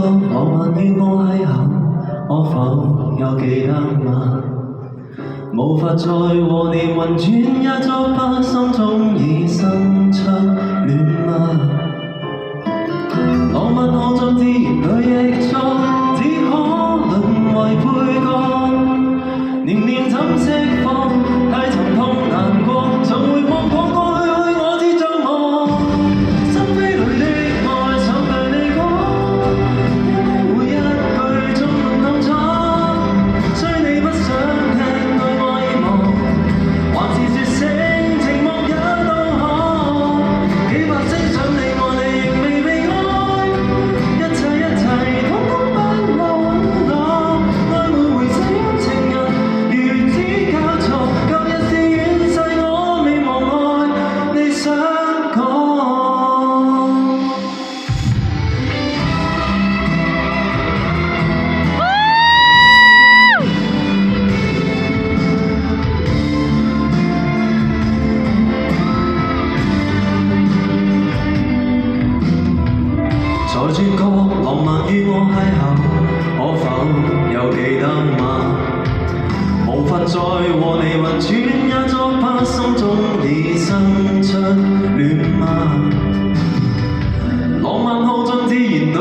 浪漫與我邂逅，可否有記得嗎？無法再和你運轉，也作罷，心中已生出戀嗎？浪漫耗盡自然對亦錯，只可淪為配角。年年怎釋放？太沉痛難過，曾回望過去，我只像夢。心扉裏的愛想對你講，每一句總痛楚。雖你不想聽對我意望，還是說聲寂寞也都可。幾百聲想你愛你仍未被愛，一切通通不枉我。愛沒回聲，情人如此交錯，舊日是遠逝，我未忘愛你想講。在轉角，浪漫與我邂逅，可否有記得嗎？無法再和你運轉，也作罷，心中已生出戀嗎？浪漫耗盡自然對